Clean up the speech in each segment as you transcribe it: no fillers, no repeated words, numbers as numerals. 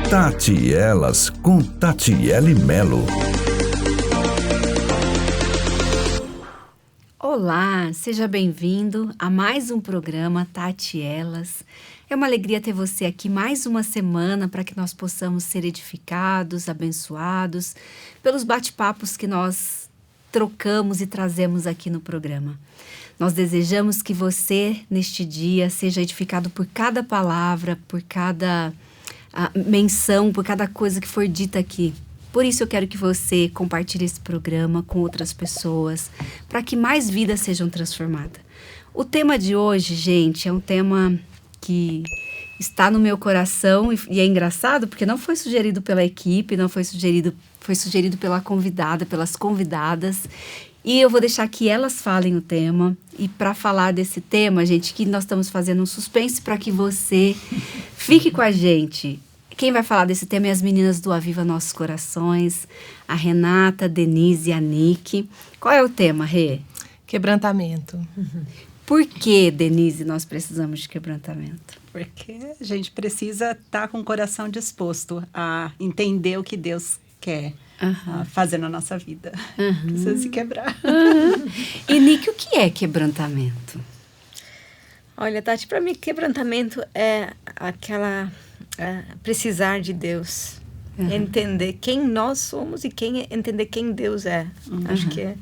Tati e Elas, com Tatiele Melo. Olá, seja bem-vindo a mais um programa Tati e Elas. É uma alegria ter você aqui mais uma semana para que nós possamos ser edificados, abençoados pelos bate-papos que nós trocamos e trazemos aqui no programa. Nós desejamos que você, neste dia, seja edificado por cada palavra, por cada menção, por cada coisa que for dita aqui. Por isso eu quero que você compartilhe esse programa com outras pessoas, para que mais vidas sejam transformadas. O tema de hoje, gente, é um tema que está no meu coração e é engraçado porque não foi sugerido pela equipe, não foi sugerido pela convidada, pelas convidadas. E eu vou deixar que elas falem o tema. E para falar desse tema, gente, que nós estamos fazendo um suspense para que você fique com a gente. Quem vai falar desse tema é as meninas do Aviva Nossos Corações, a Renata, a Denise e a Nick. Qual é o tema, Rê? Quebrantamento. Por que, Denise, nós precisamos de quebrantamento? Porque a gente precisa estar com o coração disposto a entender o que Deus quer fazer na nossa vida. Precisa se quebrar. E, Nick, o que é quebrantamento? Olha, Tati, para mim, quebrantamento é aquela... precisar de Deus. Entender quem nós somos e entender quem Deus é. Acho que,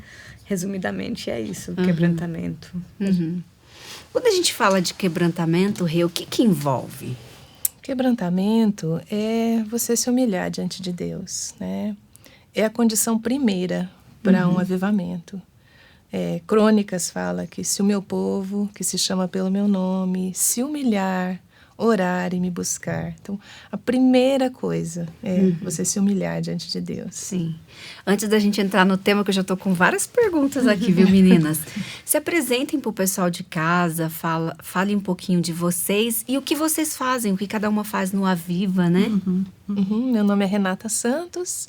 resumidamente, é isso, o quebrantamento. Quando a gente fala de quebrantamento, Rê, o que envolve? Quebrantamento é você se humilhar diante de Deus, né? É a condição primeira para um avivamento. Crônicas fala que se o meu povo, que se chama pelo meu nome, se humilhar, orar e me buscar. Então, a primeira coisa é você se humilhar diante de Deus. Sim. Antes da gente entrar no tema, que eu já estou com várias perguntas aqui, viu, meninas? Se apresentem para o pessoal de casa, falem um pouquinho de vocês e o que vocês fazem, o que cada uma faz no Aviva, né? Meu nome é Renata Santos,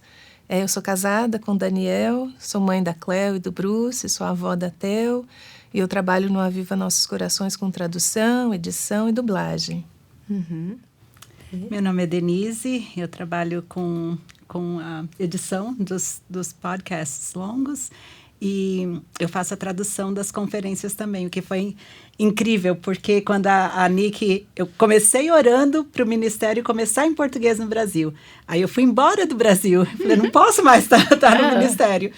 eu sou casada com o Daniel, sou mãe da Cleo e do Bruce, sou avó da Theo, e eu trabalho no Aviva Nossos Corações com tradução, edição e dublagem. Meu nome é Denise, eu trabalho com a edição dos podcasts longos e eu faço a tradução das conferências também, o que foi incrível, porque quando a Nick... Eu comecei orando para o ministério começar em português no Brasil. Aí eu fui embora do Brasil, falei, não posso mais estar no ministério.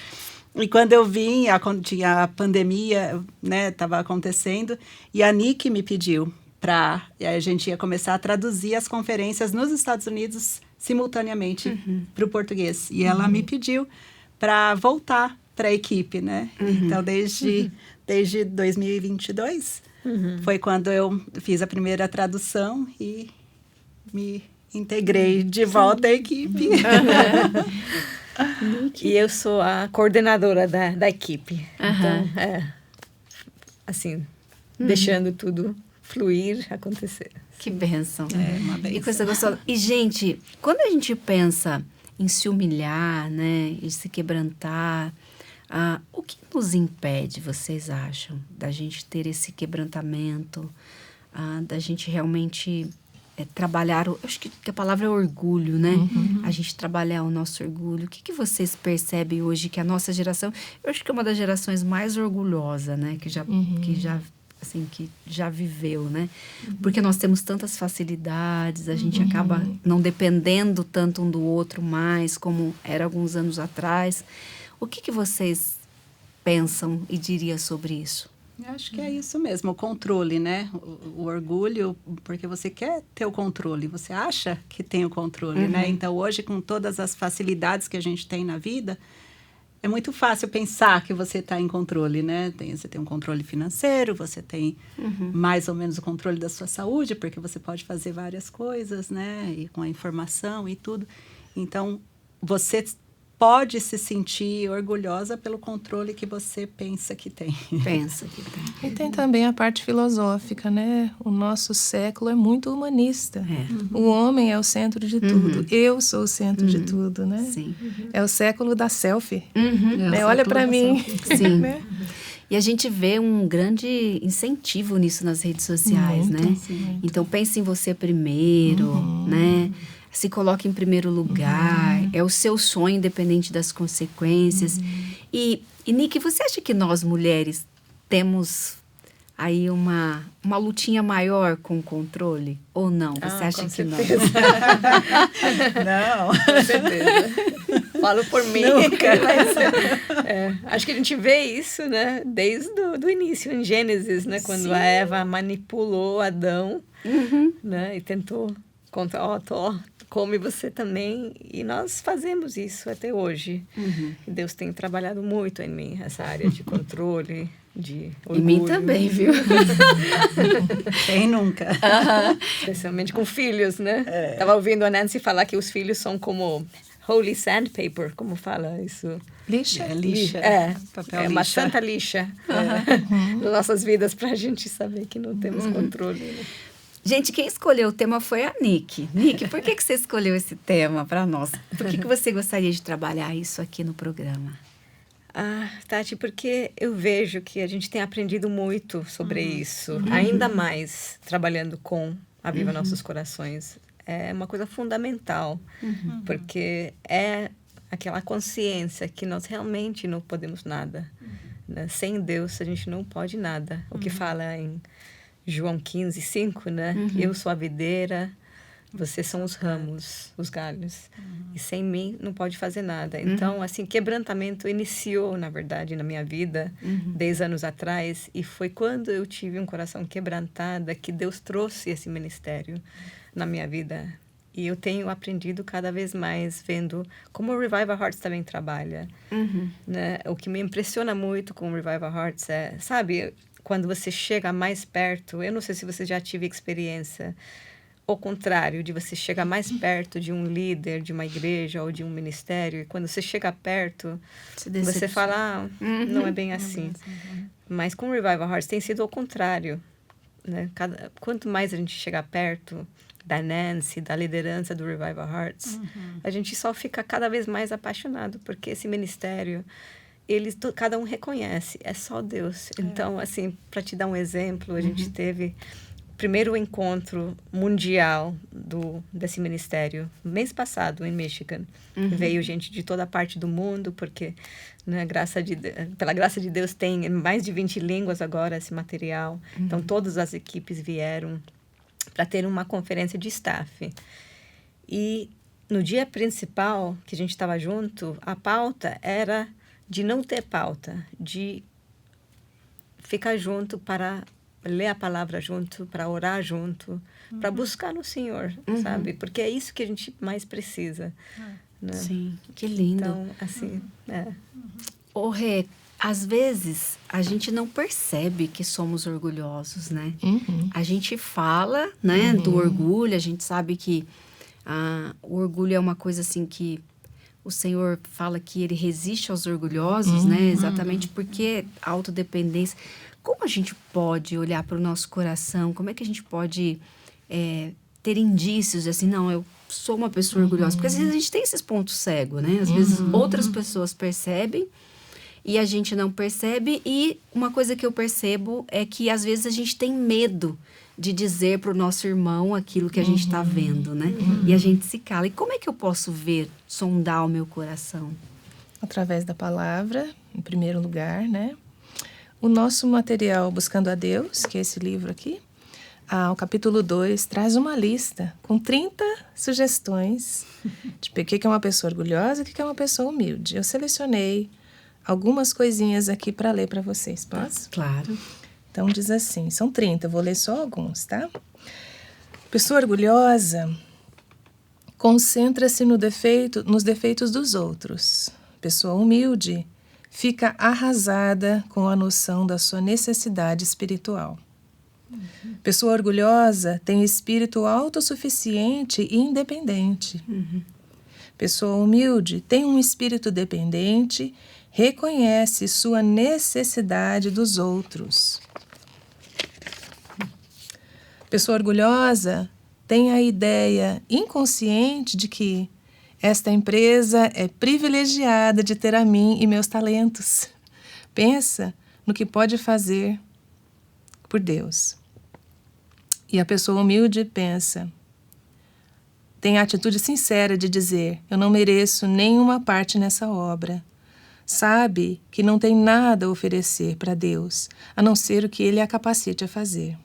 E quando eu vim, tinha a pandemia, né, estava acontecendo, e a Nick me pediu a gente ia começar a traduzir as conferências nos Estados Unidos simultaneamente para o português. E ela me pediu para voltar para a equipe, né? Então, desde 2022, foi quando eu fiz a primeira tradução e me integrei de volta à equipe. E eu sou a coordenadora da equipe. Então, assim, deixando tudo fluir, acontecer. Que bênção. É uma bênção. E coisa gostosa. E, gente, quando a gente pensa em se humilhar, né, em se quebrantar, o que nos impede, vocês acham, da gente ter esse quebrantamento, da gente realmente trabalhar, eu acho que a palavra é orgulho, né? A gente trabalhar o nosso orgulho. O que vocês percebem hoje que a nossa geração, eu acho que é uma das gerações mais orgulhosas, né? Que já viveu, né? Porque nós temos tantas facilidades, a gente acaba não dependendo tanto um do outro mais, como era alguns anos atrás. O que vocês pensam e diriam sobre isso? Eu acho que é isso mesmo, o controle, né? O orgulho, porque você quer ter o controle, você acha que tem o controle, né? Então, hoje, com todas as facilidades que a gente tem na vida, é muito fácil pensar que você está em controle, né? Você tem um controle financeiro, você tem mais ou menos o controle da sua saúde, porque você pode fazer várias coisas, né? E com a informação e tudo. Então, você pode se sentir orgulhosa pelo controle que você pensa que tem. E tem também a parte filosófica, né? O nosso século é muito humanista. O homem é o centro de tudo. Eu sou o centro de tudo, né? Sim. É o século da selfie. Né? Olha para mim. Sim. Né? E a gente vê um grande incentivo nisso nas redes sociais, Muito, né? sim, muito. Então, pense em você primeiro, né? se coloca em primeiro lugar, é o seu sonho, independente das consequências. E Nick, você acha que nós mulheres temos aí uma lutinha maior com o controle? Ou não? Você acha com que não? Não. Com certeza. Falo por mim. Mas, acho que a gente vê isso, né? Desde o início, em Gênesis, né? Quando a Eva manipulou Adão, né? E tentou contra, come você também. E nós fazemos isso até hoje. E Deus tem trabalhado muito em mim, essa área de controle, de orgulho. Em mim também, viu? Quem nunca? Especialmente com filhos, né? Tava ouvindo a Nancy falar que os filhos são como holy sandpaper, como fala isso? Lixa? É lixa. Papel uma lixa. santa lixa nas nossas vidas, para a gente saber que não temos controle. Né? Gente, quem escolheu o tema foi a Nick. Nick, por que você escolheu esse tema para nós? Por que você gostaria de trabalhar isso aqui no programa? Tati, porque eu vejo que a gente tem aprendido muito sobre isso, ainda mais trabalhando com Aviva Nossos Corações. É uma coisa fundamental, porque é aquela consciência que nós realmente não podemos nada. Né? Sem Deus, a gente não pode nada. O que fala em João 15:5, né? Eu sou a videira, vocês são os ramos, os galhos. E sem mim não pode fazer nada. Então, assim, quebrantamento iniciou, na verdade, na minha vida, 10 anos atrás. E foi quando eu tive um coração quebrantado que Deus trouxe esse ministério na minha vida. E eu tenho aprendido cada vez mais vendo como o Revival Hearts também trabalha. Né? O que me impressiona muito com o Revival Hearts é, sabe, quando você chega mais perto, eu não sei se você já teve experiência, ao contrário, de você chegar mais perto de um líder, de uma igreja ou de um ministério, e quando você chega perto, você fala, não é bem assim. Mas com o Revival Hearts tem sido ao contrário. Né? Quanto mais a gente chega perto da Nancy, da liderança do Revival Hearts, a gente só fica cada vez mais apaixonado, porque esse ministério, cada um reconhece, é só Deus. Então, assim, para te dar um exemplo, a gente teve o primeiro encontro mundial desse ministério, mês passado, em Michigan. Veio gente de toda parte do mundo, porque, né, pela graça de Deus, tem mais de 20 línguas agora esse material. Então, todas as equipes vieram para ter uma conferência de staff. E no dia principal que a gente estava junto, a pauta era de não ter pauta, de ficar junto para ler a palavra junto, para orar junto, para buscar no Senhor, sabe? Porque é isso que a gente mais precisa. Né? Sim, que lindo. Então, assim, Ô, Rê, às vezes a gente não percebe que somos orgulhosos, né? A gente fala, né, do orgulho, a gente sabe que o orgulho é uma coisa assim que o Senhor fala que ele resiste aos orgulhosos, né? Exatamente porque a autodependência. Como a gente pode olhar para o nosso coração? Como é que a gente pode ter indícios de assim, não, eu sou uma pessoa orgulhosa? Porque às vezes a gente tem esses pontos cegos, né? Às vezes outras pessoas percebem e a gente não percebe. E uma coisa que eu percebo é que às vezes a gente tem medo de dizer para o nosso irmão aquilo que a gente está vendo, né? E a gente se cala. E como é que eu posso ver, sondar o meu coração? Através da palavra, em primeiro lugar, né? O nosso material Buscando a Deus, que é esse livro aqui, o capítulo 2 traz uma lista com 30 sugestões de o que é uma pessoa orgulhosa e o que é uma pessoa humilde. Eu selecionei algumas coisinhas aqui para ler para vocês, posso? Claro. Então diz assim, são 30, eu vou ler só alguns, tá? Pessoa orgulhosa concentra-se nos defeitos dos outros. Pessoa humilde fica arrasada com a noção da sua necessidade espiritual. Pessoa orgulhosa tem espírito autossuficiente e independente. Pessoa humilde tem um espírito dependente, reconhece sua necessidade dos outros. Pessoa orgulhosa tem a ideia inconsciente de que esta empresa é privilegiada de ter a mim e meus talentos. Pensa no que pode fazer por Deus. E a pessoa humilde pensa, tem a atitude sincera de dizer: eu não mereço nenhuma parte nessa obra. Sabe que não tem nada a oferecer para Deus, a não ser o que Ele a capacite a fazer.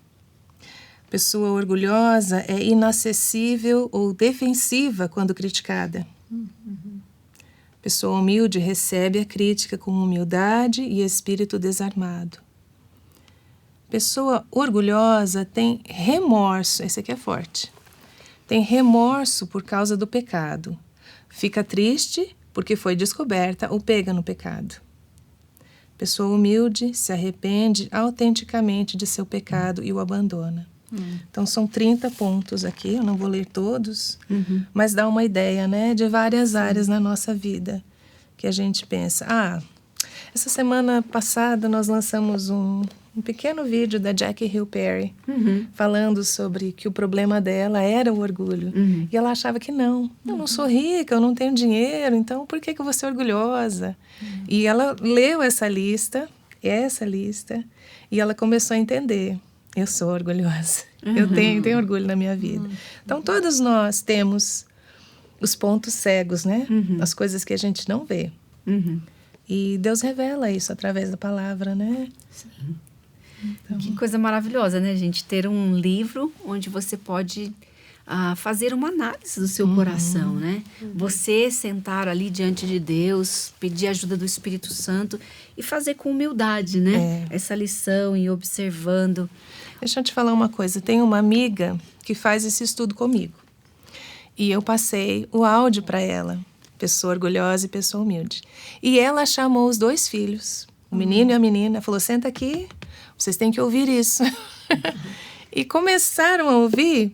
Pessoa orgulhosa é inacessível ou defensiva quando criticada. Pessoa humilde recebe a crítica com humildade e espírito desarmado. Pessoa orgulhosa tem remorso, esse aqui é forte. Tem remorso por causa do pecado. Fica triste porque foi descoberta ou pega no pecado. Pessoa humilde se arrepende autenticamente de seu pecado e o abandona. Então, são 30 pontos aqui, eu não vou ler todos, mas dá uma ideia, né, de várias áreas na nossa vida que a gente pensa. Essa semana passada nós lançamos um pequeno vídeo da Jackie Hill Perry, falando sobre que o problema dela era o orgulho. E ela achava que não. Eu não sou rica, eu não tenho dinheiro, então por que eu vou ser orgulhosa? E ela leu essa lista, e ela começou a entender. Eu sou orgulhosa. Eu tenho orgulho na minha vida. Então, todos nós temos os pontos cegos, né? As coisas que a gente não vê. E Deus revela isso através da palavra, né? Sim. Então, que coisa maravilhosa, né, gente? Ter um livro onde você pode fazer uma análise do seu coração, né? Você sentar ali diante de Deus, pedir ajuda do Espírito Santo e fazer com humildade, né? Essa lição e observando. Deixa eu te falar uma coisa. Tem uma amiga que faz esse estudo comigo. E eu passei o áudio para ela. Pessoa orgulhosa e pessoa humilde. E ela chamou os 2 filhos, o menino e a menina, falou: senta aqui, vocês têm que ouvir isso. E começaram a ouvir,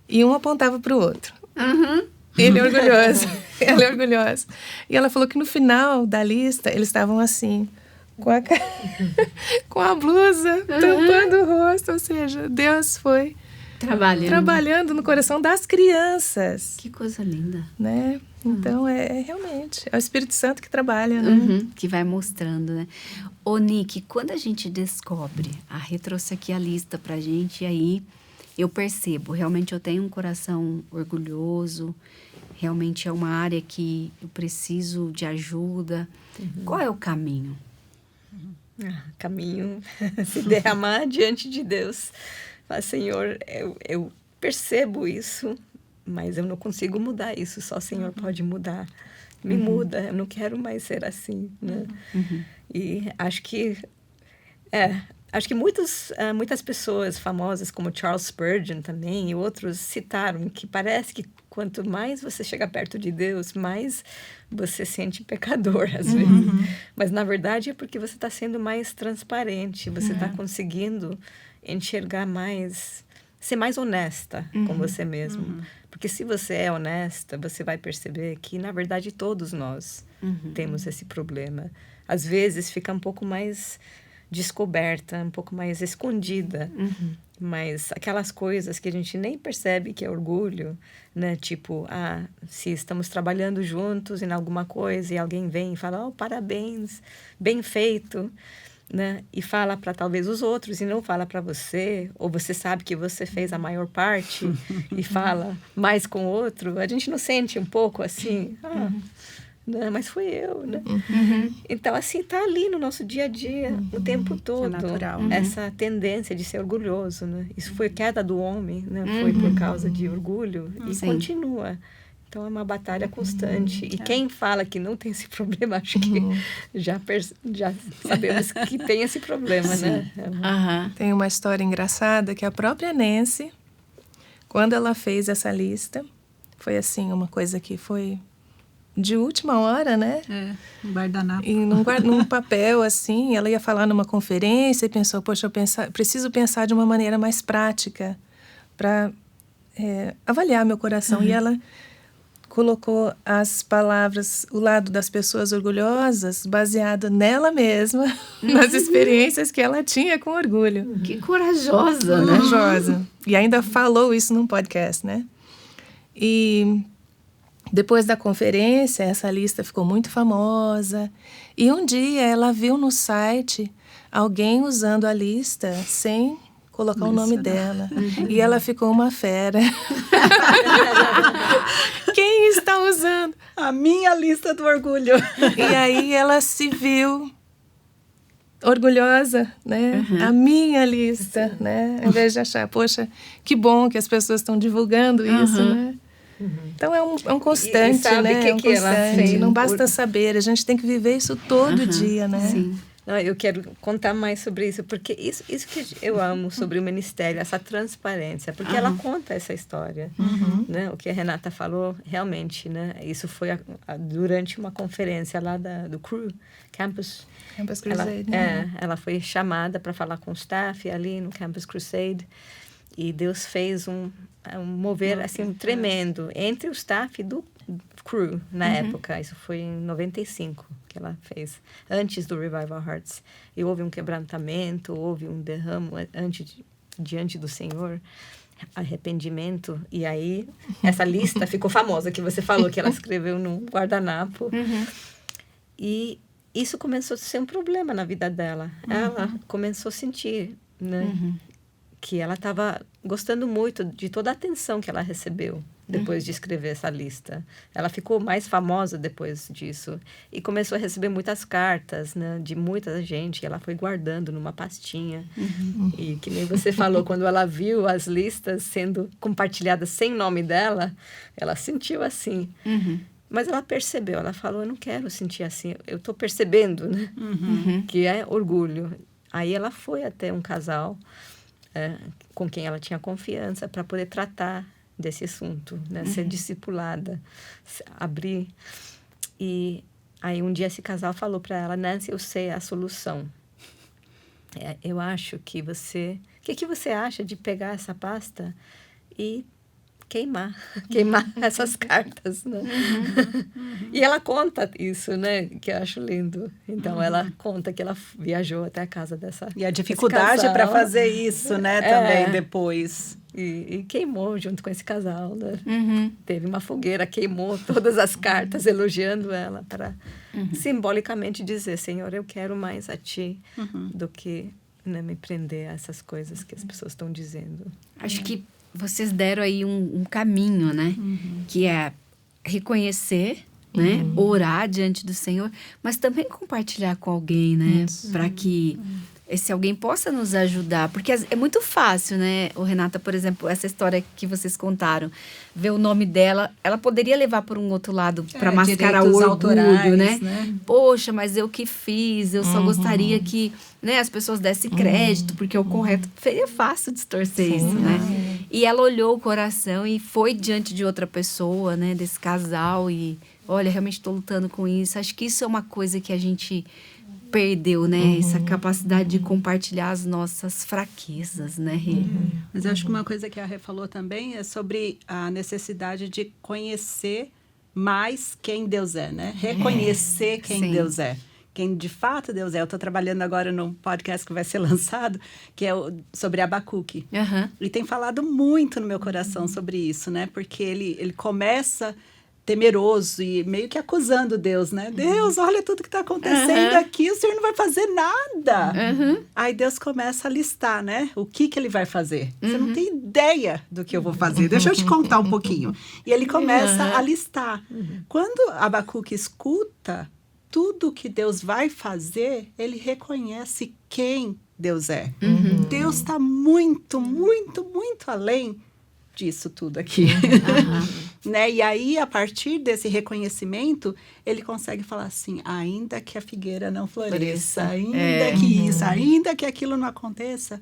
e um apontava para o outro. Ele é orgulhoso, ela é orgulhosa. E ela falou que no final da lista, eles estavam assim, com a blusa, tampando o rosto. Ou seja, Deus foi trabalhando no coração das crianças. Que coisa linda. Né? Então, realmente, é o Espírito Santo que trabalha, né? Que vai mostrando, né? Ô, Nick, quando a gente descobre, a Rê trouxe aqui a lista pra gente, e aí eu percebo, realmente eu tenho um coração orgulhoso, realmente é uma área que eu preciso de ajuda. Qual é o caminho? Caminho, se derramar diante de Deus. Fala: Senhor, eu percebo isso, mas eu não consigo mudar isso, só o Senhor pode mudar. Me muda, eu não quero mais ser assim, né? E acho que muitas pessoas famosas, como Charles Spurgeon também, e outros citaram que parece que quanto mais você chega perto de Deus, mais você sente pecador, às vezes. Mas, na verdade, é porque você está sendo mais transparente, você está conseguindo enxergar mais, ser mais honesta com você mesmo. Porque se você é honesta, você vai perceber que, na verdade, todos nós temos esse problema. Às vezes fica um pouco mais descoberta, um pouco mais escondida. Mas aquelas coisas que a gente nem percebe que é orgulho, né? Tipo, se estamos trabalhando juntos em alguma coisa e alguém vem e fala: parabéns, bem feito, né? E fala para talvez os outros e não fala para você, ou você sabe que você fez a maior parte e fala mais com o outro, a gente não sente um pouco assim, né? Mas fui eu, né? Então, assim, tá ali no nosso dia a dia, o tempo todo. É natural. Essa tendência de ser orgulhoso, né? Isso foi queda do homem, né? Foi por causa de orgulho e continua. Então, é uma batalha constante. E quem fala que não tem esse problema, acho que já sabemos que tem esse problema, né? Tem uma história engraçada que a própria Nancy, quando ela fez essa lista, foi assim, uma coisa que foi de última hora, né? Um guardanapo. E num papel, assim, ela ia falar numa conferência e pensou: poxa, preciso pensar de uma maneira mais prática para avaliar meu coração. E ela colocou as palavras, o lado das pessoas orgulhosas, baseado nela mesma, nas experiências que ela tinha com orgulho. Que corajosa, né? Corajosa. E ainda falou isso num podcast, né? E depois da conferência, essa lista ficou muito famosa. E um dia ela viu no site alguém usando a lista sem colocar o nome dela. E ela ficou uma fera. minha lista do orgulho. E aí ela se viu orgulhosa, né? A minha lista, né? Ao invés de achar, poxa, que bom que as pessoas estão divulgando isso, né? Então é um constante, E sabe né? que ela fez? Não basta saber, a gente tem que viver isso todo dia, né? Sim. Não, eu quero contar mais sobre isso, porque isso que eu amo sobre o ministério, essa transparência, porque ela conta essa história, né? O que a Renata falou, realmente, né? Isso foi durante uma conferência lá do Cru, Campus Crusade, né? Ela foi chamada para falar com o staff ali no Campus Crusade, e Deus fez um mover assim tremendo entre o staff do Cru na época. Isso foi em 95 que ela fez, antes do Revival Hearts. E houve um quebrantamento, houve um derramo diante do Senhor, arrependimento. E aí essa lista ficou famosa, que você falou que ela escreveu num guardanapo. E isso começou a ser um problema na vida dela. Ela começou a sentir, né, que ela estava gostando muito de toda a atenção que ela recebeu depois de escrever essa lista. Ela ficou mais famosa depois disso e começou a receber muitas cartas, né, de muita gente. Ela foi guardando numa pastinha. E que nem você falou, quando ela viu as listas sendo compartilhadas sem nome dela, ela sentiu assim. Mas ela percebeu, ela falou, eu não quero sentir assim, eu estou percebendo, né, que é orgulho. Aí ela foi até um casal com quem ela tinha confiança para poder tratar desse assunto, né? Ser discipulada, abrir. E aí um dia esse casal falou para ela, Nancy, eu sei a solução. Eu acho que você... O que você acha de pegar essa pasta e queimar essas cartas, né? E ela conta isso, né? Que eu acho lindo. Então, ela conta que ela viajou até a casa dessa... E a dificuldade para fazer isso, né? Também depois. E queimou junto com esse casal, né? Teve uma fogueira, queimou todas as cartas elogiando ela para simbolicamente dizer, Senhor, eu quero mais a Ti do que, né, me prender a essas coisas que as pessoas estão dizendo. Acho que vocês deram aí um caminho, né? Que é reconhecer, né? Orar diante do Senhor, mas também compartilhar com alguém, né? Para que esse alguém possa nos ajudar. Porque é muito fácil, né? O Renata, por exemplo, essa história que vocês contaram, ver o nome dela, ela poderia levar por um outro lado para mascarar o orgulho, né? Poxa, mas eu que fiz, eu só gostaria que, né, as pessoas dessem crédito, porque é o correto. É fácil distorcer isso, né? E ela olhou o coração e foi diante de outra pessoa, né? Desse casal e, olha, realmente estou lutando com isso. Acho que isso é uma coisa que a gente perdeu, né? Essa capacidade de compartilhar as nossas fraquezas, né, Rê? Mas eu acho que uma coisa que a Rê falou também é sobre a necessidade de conhecer mais quem Deus é, né? Reconhecer quem Deus é. Quem de fato Deus é. Eu estou trabalhando agora num podcast que vai ser lançado, que é sobre Abacuque. E tem falado muito no meu coração sobre isso, né? Porque ele começa temeroso e meio que acusando Deus, né? Deus, olha tudo que está acontecendo aqui, o Senhor não vai fazer nada. Aí Deus começa a listar, né? O que ele vai fazer. Você não tem ideia do que eu vou fazer. Deixa eu te contar um pouquinho. E ele começa a listar. Quando Abacuque escuta tudo que Deus vai fazer, ele reconhece quem Deus é. Deus está muito, muito, muito além disso tudo aqui. Né? E aí, a partir desse reconhecimento, ele consegue falar assim, ainda que a figueira não floresça, ainda que isso, ainda que aquilo não aconteça,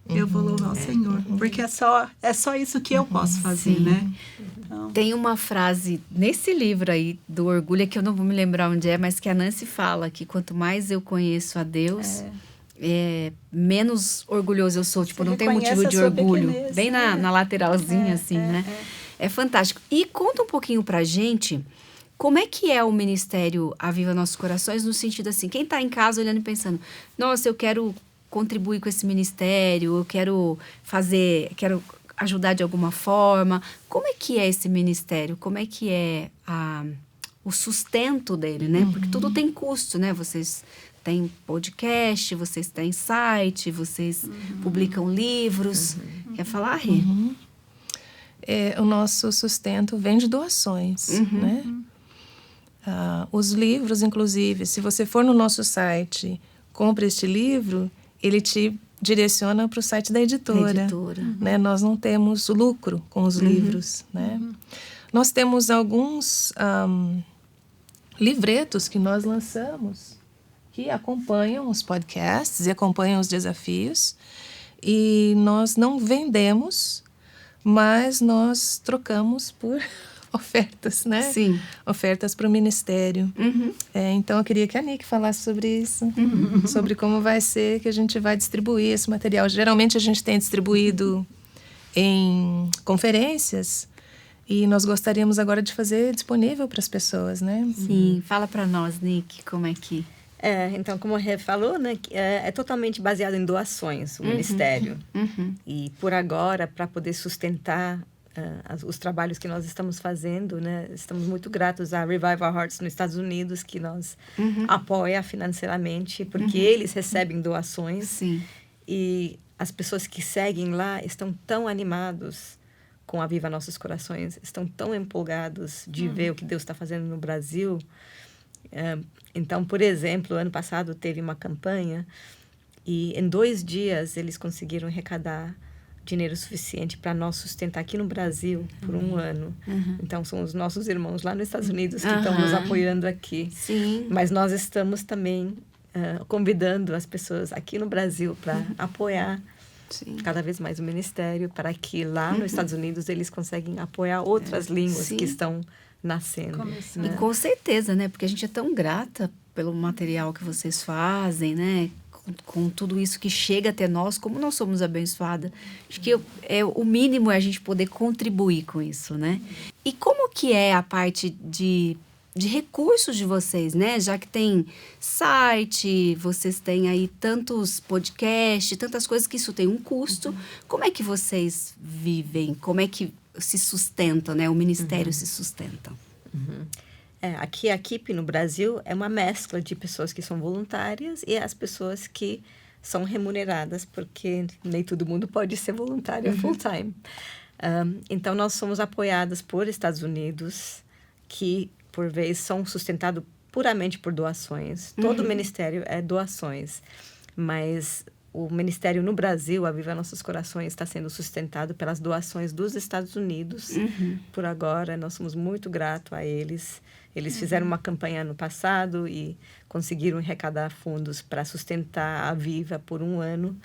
eu vou louvar o Senhor. Porque é só isso que eu posso fazer, né? Então... Tem uma frase nesse livro aí, do Orgulho, que eu não vou me lembrar onde é, mas que a Nancy fala, que quanto mais eu conheço a Deus... menos orgulhoso eu sou, tipo, não tem motivo de orgulho. Bem na lateralzinha, assim, né? É fantástico. E conta um pouquinho pra gente como é que é o Ministério Aviva Nossos Corações, no sentido assim, quem tá em casa olhando e pensando, nossa, eu quero contribuir com esse ministério, eu quero ajudar de alguma forma. Como é que é esse ministério? Como é que é o sustento dele, né? Porque tudo tem custo, né? Vocês têm podcast, vocês têm site, vocês publicam livros. Quer falar, Rê? O nosso sustento vem de doações, né? Os livros, inclusive, se você for no nosso site, compre este livro, ele te direciona para o site da editora. Né? Nós não temos lucro com os livros. Né? Nós temos alguns livretos que nós lançamos que acompanham os podcasts e acompanham os desafios. E nós não vendemos, mas nós trocamos por ofertas, né? Sim. Ofertas para o ministério. Então, eu queria que a Nick falasse sobre isso, sobre como vai ser que a gente vai distribuir esse material. Geralmente, a gente tem distribuído em conferências e nós gostaríamos agora de fazer disponível para as pessoas, né? Sim. Fala para nós, Nick, como é que... Então, como a Rê falou, né, é totalmente baseado em doações, o ministério. E, por agora, para poder sustentar os trabalhos que nós estamos fazendo, né, estamos muito gratos a Revive Our Hearts nos Estados Unidos, que nos apoia financeiramente, porque eles recebem doações. Sim. E as pessoas que seguem lá estão tão animados com a Viva Nossos Corações, estão tão empolgados de ver o que Deus está fazendo no Brasil. Então, por exemplo, ano passado teve uma campanha e em 2 dias eles conseguiram arrecadar dinheiro suficiente para nós sustentar aqui no Brasil por 1 ano. Então, são os nossos irmãos lá nos Estados Unidos que estão nos apoiando aqui. Sim. Mas nós estamos também convidando as pessoas aqui no Brasil para apoiar cada vez mais o ministério, para que lá nos Estados Unidos eles conseguem apoiar outras línguas que estão nascendo. E com certeza, né? Porque a gente é tão grata pelo material que vocês fazem, né? Com tudo isso que chega até nós, como nós somos abençoadas. Acho que o mínimo é a gente poder contribuir com isso, né? E como que é a parte de recursos de vocês, né? Já que tem site, vocês têm aí tantos podcasts, tantas coisas que isso tem um custo. Como é que vocês vivem? Como é que se sustentam, né? O ministério se sustenta. Aqui a equipe no Brasil é uma mescla de pessoas que são voluntárias e as pessoas que são remuneradas, porque nem todo mundo pode ser voluntário full-time. Então, nós somos apoiadas por Estados Unidos, que, por vez, são sustentados puramente por doações. Todo o ministério é doações, mas o ministério no Brasil, a Viva Nossos Corações, está sendo sustentado pelas doações dos Estados Unidos. Por agora, nós somos muito gratos a eles. Eles fizeram uma campanha ano passado e conseguiram arrecadar fundos para sustentar a Viva por 1 ano.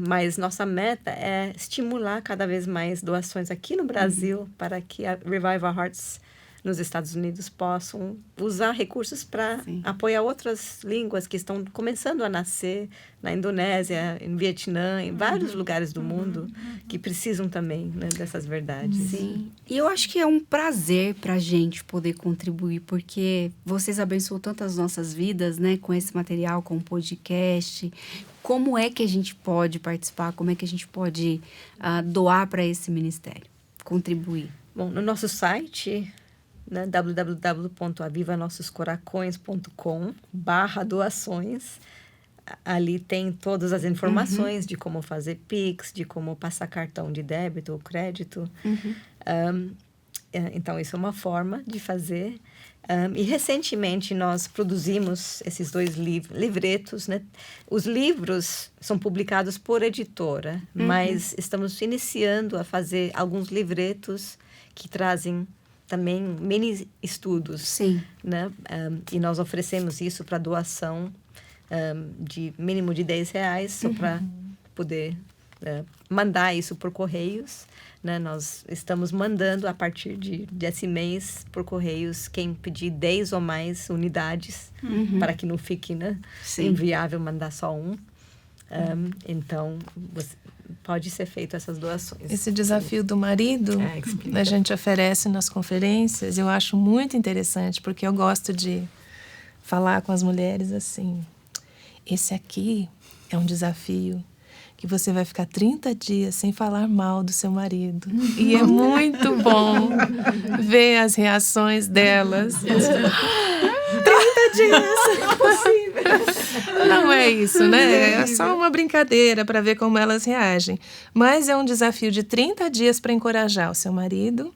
Mas nossa meta é estimular cada vez mais doações aqui no Brasil para que a Revive Our Hearts nos Estados Unidos possam usar recursos para apoiar outras línguas que estão começando a nascer na Indonésia, em Vietnã, em vários lugares do mundo que precisam também, né, dessas verdades. Sim. E eu acho que é um prazer para a gente poder contribuir, porque vocês abençoam tantas nossas vidas, né, com esse material, com o podcast. Como é que a gente pode participar? Como é que a gente pode doar para esse ministério? Contribuir? Bom, no nosso site, né, www.avivanossoscoracões.com/doações. Ali tem todas as informações de como fazer Pix, de como passar cartão de débito ou crédito. Então, isso é uma forma de fazer. E, recentemente, nós produzimos esses 2 livretos. Né? Os livros são publicados por editora, mas estamos iniciando a fazer alguns livretos que trazem também mini estudos. Sim. Né? E nós oferecemos isso para doação de mínimo de R$10, só para poder mandar isso por correios. Né? Nós estamos mandando a partir desse mês por correios quem pedir 10 ou mais unidades, para que não fique, né, inviável mandar só um. Então, pode ser feito essas doações. Esse desafio do marido, a gente oferece nas conferências, eu acho muito interessante, porque eu gosto de falar com as mulheres assim: esse aqui é um desafio que você vai ficar 30 dias sem falar mal do seu marido. E é muito bom ver as reações delas. 30 dias! É impossível! Não é isso, né? É só uma brincadeira para ver como elas reagem. Mas é um desafio de 30 dias para encorajar o seu marido.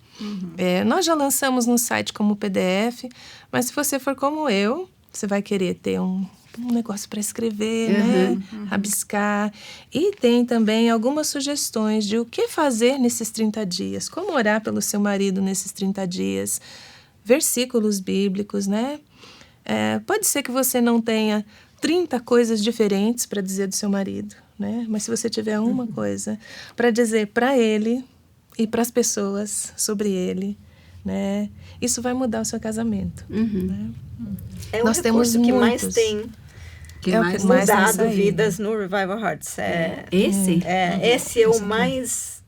Nós já lançamos no site como PDF, mas se você for como eu, você vai querer ter um negócio para escrever, né? Rabiscar. E tem também algumas sugestões de o que fazer nesses 30 dias, como orar pelo seu marido nesses 30 dias, versículos bíblicos, né? Pode ser que você não tenha 30 coisas diferentes para dizer do seu marido, né? Mas se você tiver uma coisa para dizer para ele e para as pessoas sobre ele, né? Isso vai mudar o seu casamento. Né? É o Nós temos recurso que muitos. mais tem Que É o mais que mais tem mudado saído. vidas no Revival Hearts. Esse? Esse é o mais...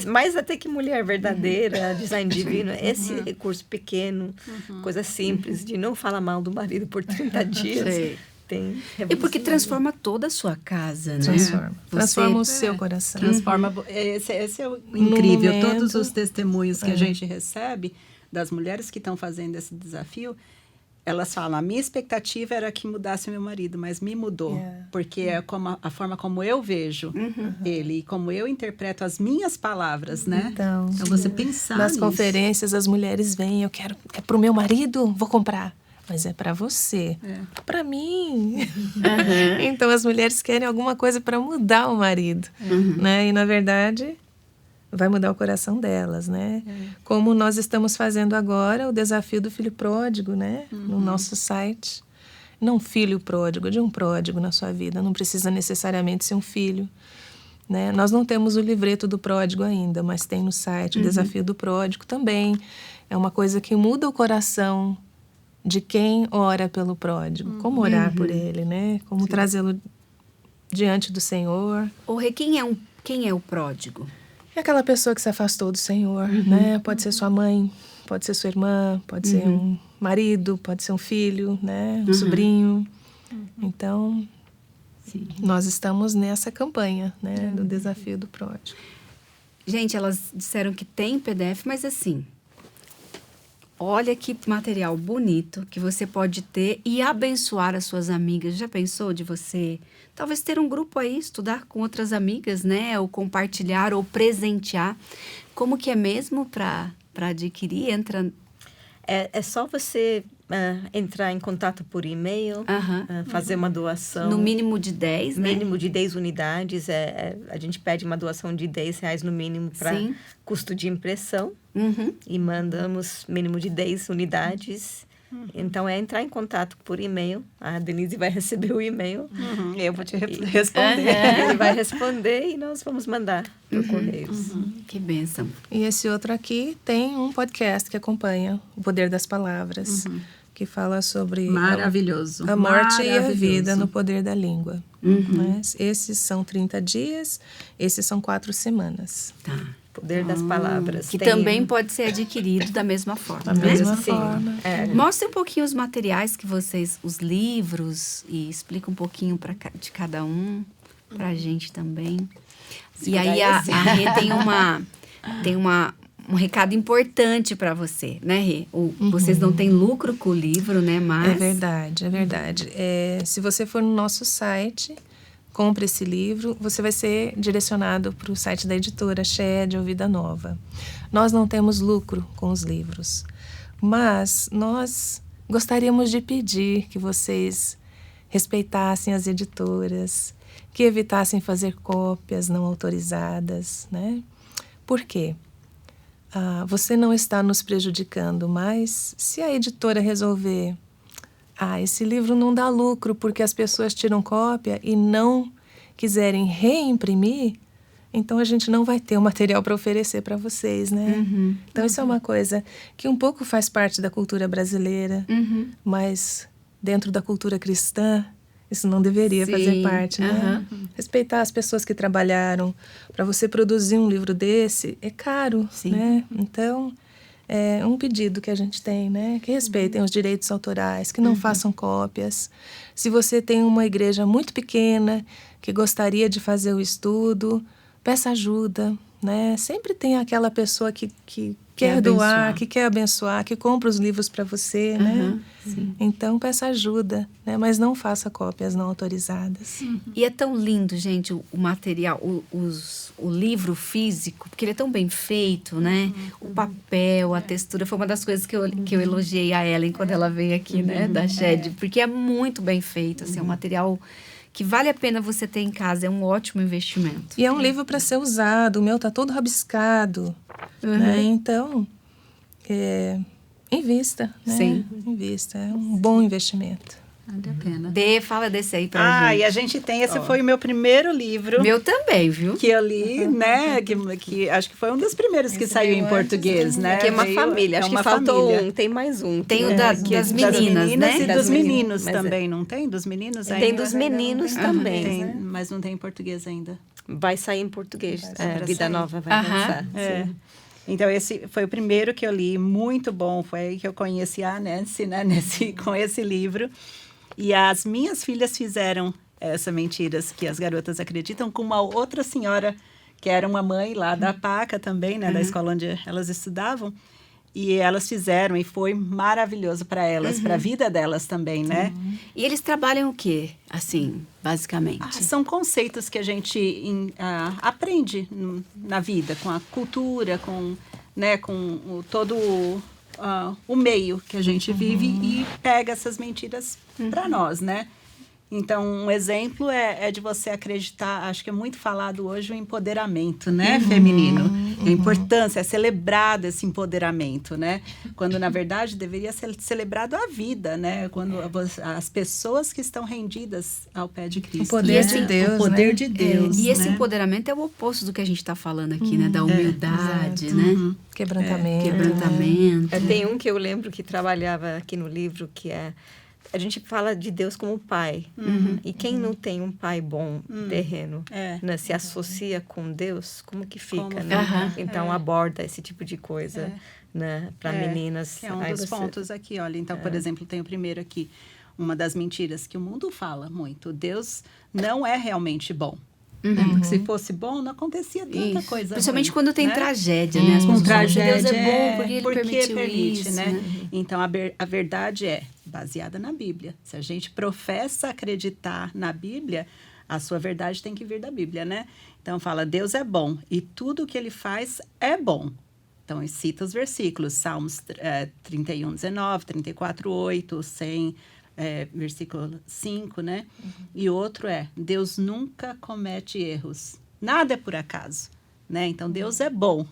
mais até que Mulher Verdadeira, Design Divino, esse recurso pequeno, coisa simples, de não falar mal do marido por 30 dias. Sei. Tem E porque transforma toda a sua casa, né? Transforma o seu coração. Transforma. Esse é o incrível. momento. Todos os testemunhos que a gente recebe das mulheres que estão fazendo esse desafio, elas falam, a minha expectativa era que mudasse o meu marido, mas me mudou. Porque é como a forma como eu vejo ele, e como eu interpreto as minhas palavras, né? Então você pensar nas nisso. conferências, as mulheres vêm, eu quero, é pro meu marido, vou comprar. Mas é para você, para mim. Então as mulheres querem alguma coisa para mudar o marido, né? E na verdade vai mudar o coração delas, né? Como nós estamos fazendo agora o desafio do filho pródigo, né? No nosso site. Não filho pródigo, de um pródigo na sua vida. Não precisa necessariamente ser um filho, né? Nós não temos o livreto do pródigo ainda, mas tem no site o desafio do pródigo também. É uma coisa que muda o coração de quem ora pelo pródigo. Como orar por ele, né? Como trazê-lo diante do Senhor. Quem é o pródigo? É aquela pessoa que se afastou do Senhor, né? Pode ser sua mãe, pode ser sua irmã, pode ser um marido, pode ser um filho, né? Um sobrinho. Então, nós estamos nessa campanha, né? Do desafio do pródigo. Gente, elas disseram que tem PDF, mas assim, olha que material bonito que você pode ter e abençoar as suas amigas. Já pensou de você talvez ter um grupo aí, estudar com outras amigas, né? Ou compartilhar ou presentear. Como que é mesmo para adquirir? É só você entrar em contato por e-mail, fazer uma doação. No mínimo de 10, né? Mínimo de 10 unidades. A gente pede uma doação de R$10 no mínimo para custo de impressão. E mandamos mínimo de 10 unidades. Então, é entrar em contato por e-mail. A Denise vai receber o e-mail. Eu vou te responder. Ele vai responder e nós vamos mandar por correios. Que bênção. E esse outro aqui tem um podcast que acompanha o Poder das Palavras, que fala sobre Maravilhoso. a morte e a vida no poder da língua. Mas esses são 30 dias, esses são 4 semanas. Tá. Poder das palavras. Que também pode ser adquirido da mesma forma. Da né? mesma Sim. forma. Mostre um pouquinho os materiais que vocês, os livros, e explica um pouquinho de cada um, pra gente também. E aí a Rê tem um recado importante para você, né, Rê? Vocês não têm lucro com o livro, né, mas... É verdade, é verdade. Se você for no nosso site, compre esse livro, você vai ser direcionado para o site da editora Shed ou Vida Nova. Nós não temos lucro com os livros, mas nós gostaríamos de pedir que vocês respeitassem as editoras, que evitassem fazer cópias não autorizadas, né? Por quê? Você não está nos prejudicando, mas se a editora resolver esse livro não dá lucro porque as pessoas tiram cópia e não quiserem reimprimir, então a gente não vai ter o material para oferecer para vocês, né? Então isso é uma coisa que um pouco faz parte da cultura brasileira, mas dentro da cultura cristã, isso não deveria fazer parte, né? Respeitar as pessoas que trabalharam. Para você produzir um livro desse, é caro, né? Então... é um pedido que a gente tem, né? Que respeitem os direitos autorais, que não façam cópias. Se você tem uma igreja muito pequena que gostaria de fazer o estudo, peça ajuda, né? Sempre tem aquela pessoa que quer doar, abençoar. que quer abençoar, que compra os livros para você, né? Então, peça ajuda, né? Mas não faça cópias não autorizadas. E é tão lindo, gente, o material, o livro físico, porque ele é tão bem feito, né? O papel, a textura, foi uma das coisas que eu elogiei a Ellen quando ela veio aqui, né? Da Shed, porque é muito bem feito, assim, é um material que vale a pena você ter em casa, é um ótimo investimento. E é um livro para ser usado, o meu tá todo rabiscado, né? Então, invista, né? Sim. Invista, é um bom investimento. Vale a pena. Fala desse aí pra gente. E a gente tem, esse foi o meu primeiro livro. Meu também, viu? Que eu li, né? Que acho que foi um dos primeiros que saiu em português, né? Que é uma Veio- família, acho uma que faltou família. tem mais um. Tem o que das é meninas, né? E Das dos meninos meninas, mas também, não tem? Dos meninos ainda? Tem dos meninos também. Tem, mas não tem em português ainda. Vai sair em português. pra Vida sair. Nova vai Aham. lançar. É. Então, esse foi o primeiro que eu li, muito bom. Foi aí que eu conheci a Nancy, né? Com esse livro. E as minhas filhas fizeram essa Mentiras que as Garotas Acreditam com uma outra senhora, que era uma mãe lá da PACA também, né? Da escola onde elas estudavam. E elas fizeram, e foi maravilhoso para elas, para a vida delas também, né? E eles trabalham o quê, assim, basicamente? São conceitos que a gente aprende na vida, com a cultura, com todo o meio que a gente vive e pega essas mentiras para nós, né? Então, um exemplo é de você acreditar, acho que é muito falado hoje o empoderamento, né, feminino. A importância, é celebrado esse empoderamento, né? Quando, na verdade, deveria ser celebrado a vida, né? Quando as pessoas que estão rendidas ao pé de Cristo. O poder de Deus, O poder né? de Deus, E esse né? empoderamento é o oposto do que a gente está falando aqui, né? Da humildade, exato. né? Quebrantamento. Quebrantamento. Tem um que eu lembro que trabalhava aqui no livro, que a gente fala de Deus como pai. E quem não tem um pai bom, terreno, né, se associa com Deus, como que fica, Como né? fica? Então, aborda esse tipo de coisa, né, para meninas. Que é um Aí dos você- pontos aqui, olha. Então, por exemplo, tem o primeiro aqui. Uma das mentiras que o mundo fala muito. Deus não é realmente bom. Né? Porque se fosse bom, não acontecia tanta Isso. coisa Principalmente ruim, quando tem né? tragédia, né? As Com pessoas falam que tragédia, Deus é bom porque ele permitiu permite, isso, né? Então, a verdade é baseada na Bíblia. Se a gente professa acreditar na Bíblia, a sua verdade tem que vir da Bíblia, né? Então, fala, Deus é bom e tudo o que ele faz é bom. Então, ele cita os versículos, Salmos 31, 19, 34, 8, 100, versículo 5, né? E outro Deus nunca comete erros. Nada é por acaso, né? Então, Deus é bom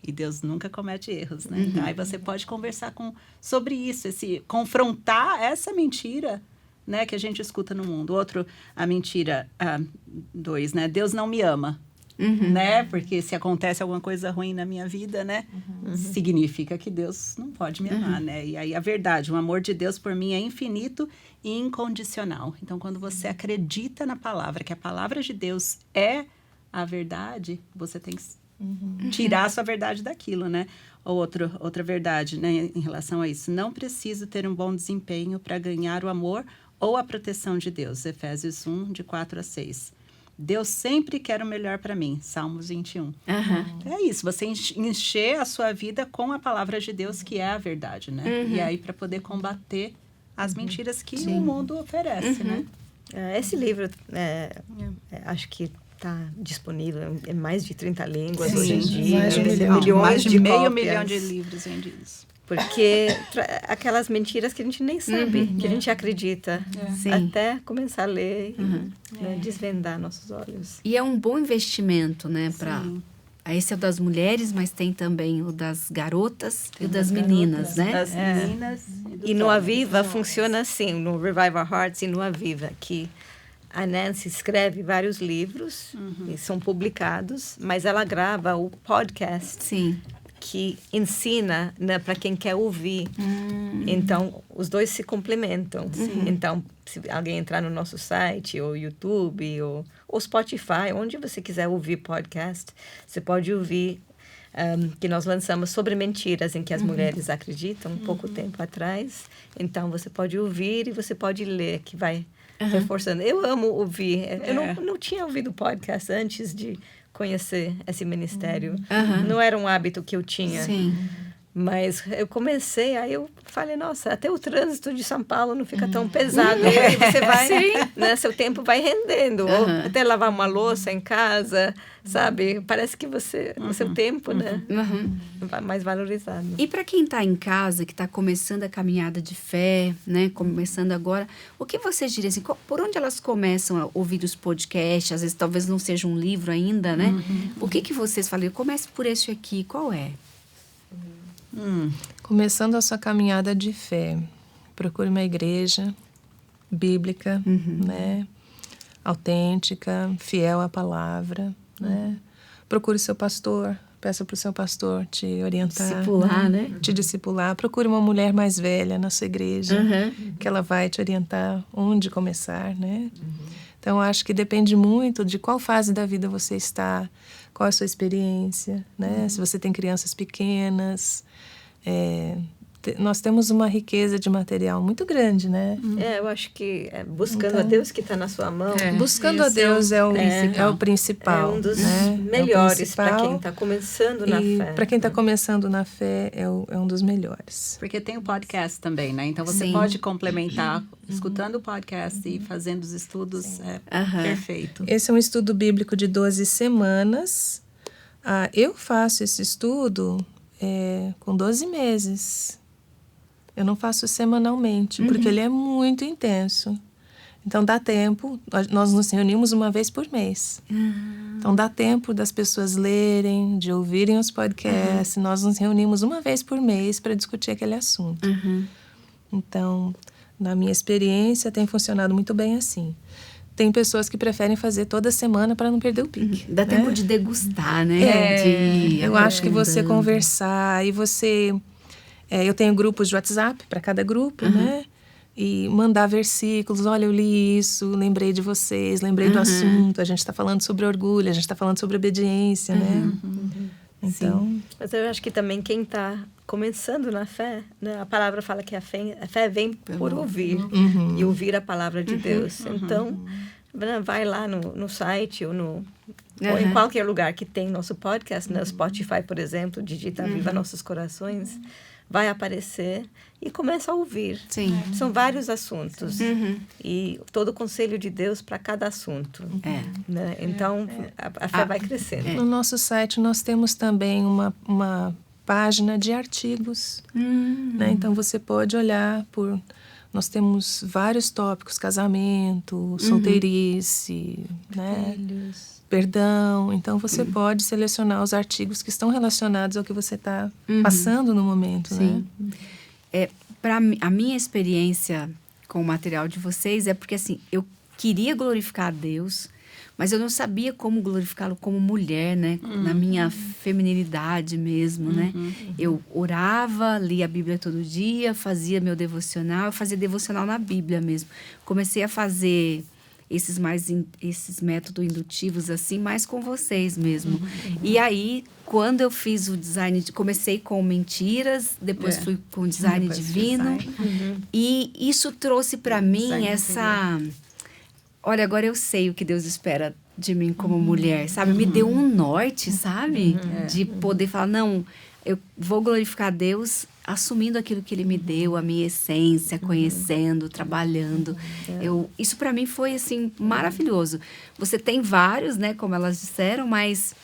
e Deus nunca comete erros, né? Então, aí você pode conversar sobre isso, confrontar essa mentira, né? Que a gente escuta no mundo. Outro, a mentira 2, né? Deus não me ama. Né? Porque se acontece alguma coisa ruim na minha vida, né? Significa que Deus não pode me amar, né? E aí a verdade, o amor de Deus por mim é infinito e incondicional. Então, quando você acredita na palavra, que a palavra de Deus é a verdade, você tem que tirar a sua verdade daquilo, né? Outra verdade, né? Em relação a isso. Não preciso ter um bom desempenho para ganhar o amor ou a proteção de Deus. Efésios 1, de 4 a 6. Deus sempre quer o melhor para mim. Salmos 21. É isso, você encher a sua vida com a palavra de Deus, que é a verdade, né? E aí, para poder combater as mentiras que o mundo oferece, né? Esse livro, acho que está disponível em mais de 30 línguas Sim. hoje em dia. Mais de um Deve ser milhão. milhões Mais de de meio cópias. milhão de livros vendidos. Porque aquelas mentiras que a gente nem sabe, que a gente acredita, Sim. até começar a ler e desvendar nossos olhos. E é um bom investimento, né? Esse é o das mulheres, mas tem também o das garotas e o das meninas, né? Das meninas E no Aviva funciona assim, no Revive Our Hearts e no Aviva, que a Nancy escreve vários livros e são publicados, mas ela grava o podcast Sim. que ensina, né, para quem quer ouvir. Então, os dois se complementam. Então, se alguém entrar no nosso site, ou YouTube, ou Spotify, onde você quiser ouvir podcast, você pode ouvir que nós lançamos sobre mentiras em que as mulheres acreditam, pouco tempo atrás. Então, você pode ouvir e você pode ler, que vai reforçando. Eu amo ouvir. Eu não tinha ouvido podcast antes de conhecer esse ministério. Aham. Não era um hábito que eu tinha. Sim. Mas eu comecei, aí eu falei, nossa, até o trânsito de São Paulo não fica tão pesado. Porque você vai, né, seu tempo vai rendendo. Ou até lavar uma louça em casa, sabe? Parece que o seu tempo, né, vai mais valorizado. E para quem está em casa, que está começando a caminhada de fé, né, começando agora, o que vocês diriam assim, por onde elas começam a ouvir os podcasts? Às vezes talvez não seja um livro ainda, né? O que vocês falam? Comece por esse aqui, qual é? Começando a sua caminhada de fé, procure uma igreja bíblica, né? Autêntica, fiel à palavra, né? Procure seu pastor, peça para o seu pastor te orientar. Discipular, né? Te discipular. Procure uma mulher mais velha na sua igreja, que ela vai te orientar onde começar, né? Então, eu acho que depende muito de qual fase da vida você está, qual é a sua experiência, né? Se você tem crianças pequenas. Nós temos uma riqueza de material muito grande, né? Eu acho que buscando a Deus que está na sua mão. Buscando a Deus é o principal. É um dos né? melhores para quem está começando na fé. Para quem está começando na fé, é um dos melhores. Porque tem o podcast também, né? Então você pode complementar escutando o podcast e fazendo os estudos. Perfeito. Esse é um estudo bíblico de 12 semanas. Eu faço esse estudo com 12 meses. Eu não faço semanalmente, porque ele é muito intenso. Então, dá tempo. Nós nos reunimos uma vez por mês. Então, dá tempo das pessoas lerem, de ouvirem os podcasts. Nós nos reunimos uma vez por mês para discutir aquele assunto. Então, na minha experiência, tem funcionado muito bem assim. Tem pessoas que preferem fazer toda semana para não perder o pique. Dá tempo de degustar, né? Eu acho que você conversar e você... eu tenho grupos de WhatsApp para cada grupo, né? E mandar versículos. Olha, eu li isso, lembrei de vocês, lembrei do assunto. A gente está falando sobre orgulho, a gente está falando sobre obediência, né? Então... Mas eu acho que também quem está começando na fé, né? A palavra fala que a fé vem por ouvir. E ouvir a palavra de Deus. Então, vai lá no site ou em qualquer lugar que tem nosso podcast, no Spotify, por exemplo, digita Viva Nossos Corações, vai aparecer e começa a ouvir. Sim. São vários assuntos. E todo o conselho de Deus para cada assunto. Né? Então, a fé vai crescendo. No nosso site, nós temos também uma página de artigos. Né? Então, você pode olhar por... Nós temos vários tópicos, casamento, solteirice, né? Perdão. Então, você pode selecionar os artigos que estão relacionados ao que você está passando no momento, né? A minha experiência com o material de vocês é porque, assim, eu queria glorificar a Deus, mas eu não sabia como glorificá-lo como mulher, né? Na minha feminilidade mesmo, né? Eu orava, lia a Bíblia todo dia, fazia meu devocional, eu fazia devocional na Bíblia mesmo. Comecei a fazer esses métodos indutivos, assim, mais com vocês mesmo. E aí, quando eu fiz o design, comecei com mentiras, depois fui com design divino. E isso trouxe para mim essa... Olha, agora eu sei o que Deus espera de mim como mulher, sabe? Me deu um norte, sabe? De poder falar, não, eu vou glorificar a Deus assumindo aquilo que Ele me deu, a minha essência, conhecendo, trabalhando. Isso para mim foi, assim, maravilhoso. Você tem vários, né? Como elas disseram, mas...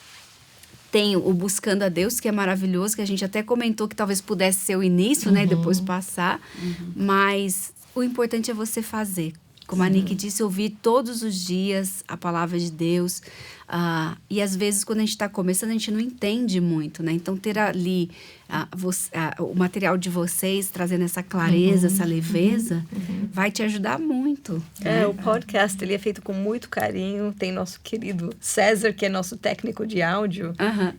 Tem o Buscando a Deus, que é maravilhoso, que a gente até comentou que talvez pudesse ser o início, né? Depois passar. Mas o importante é você fazer. Como a Nick disse, ouvir todos os dias a palavra de Deus. E às vezes, quando a gente está começando, a gente não entende muito, né? Então, ter ali o material de vocês, trazendo essa clareza, essa leveza, vai te ajudar muito. O podcast, ele é feito com muito carinho. Tem nosso querido César, que é nosso técnico de áudio.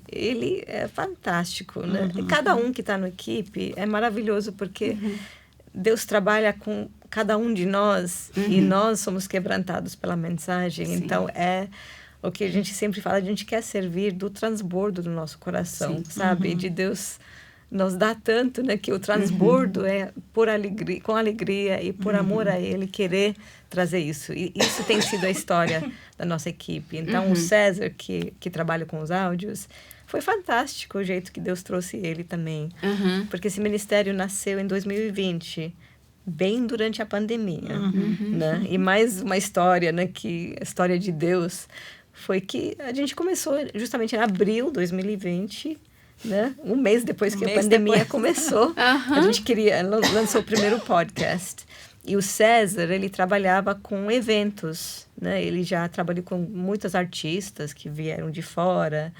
Ele é fantástico, né? E cada um que está na equipe é maravilhoso, porque Deus trabalha com cada um de nós e nós somos quebrantados pela mensagem. Sim. Então, o que a gente sempre fala, a gente quer servir do transbordo do nosso coração, sabe? De Deus nos dá tanto, né? Que o transbordo é por alegria, com alegria e por amor a Ele, querer trazer isso. E isso tem sido a história da nossa equipe. Então, o César, que trabalha com os áudios, foi fantástico o jeito que Deus trouxe ele também. Porque esse ministério nasceu em 2020, bem durante a pandemia, né? E mais uma história, né? Que a história de Deus foi que a gente começou justamente em abril de 2020, né? Um mês depois que a pandemia começou, a gente lançou o primeiro podcast. E o César, ele trabalhava com eventos, né? Ele já trabalhou com muitos artistas que vieram de fora,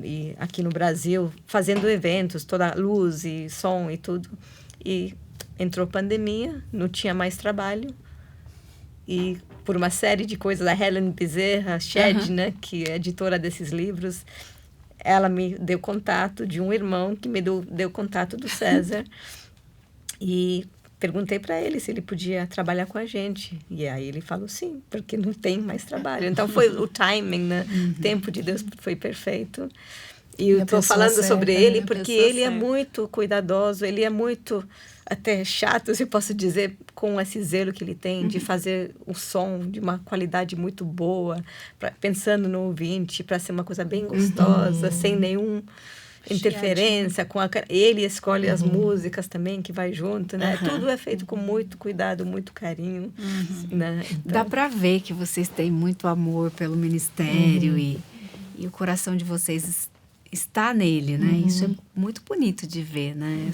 e aqui no Brasil, fazendo eventos, toda luz e som e tudo. E entrou pandemia, não tinha mais trabalho. E por uma série de coisas, a Helen Bezerra, Shed, né? Que é editora desses livros, ela me deu contato de um irmão que me deu contato do César. E perguntei para ele se ele podia trabalhar com a gente. E aí ele falou sim, porque não tem mais trabalho. Então foi o timing, né? O tempo de Deus foi perfeito. E eu estou falando sobre ele porque ele é muito cuidadoso, ele é muito até chato, se eu posso dizer, com esse zelo que ele tem de fazer o som de uma qualidade muito boa, pensando no ouvinte, para ser uma coisa bem gostosa, sem nenhum interferência com ele escolhe as músicas também que vai junto, né? Tudo é feito com muito cuidado, muito carinho, né? Então, dá para ver que vocês têm muito amor pelo ministério e o coração de vocês está nele, né? Isso é muito bonito de ver, né?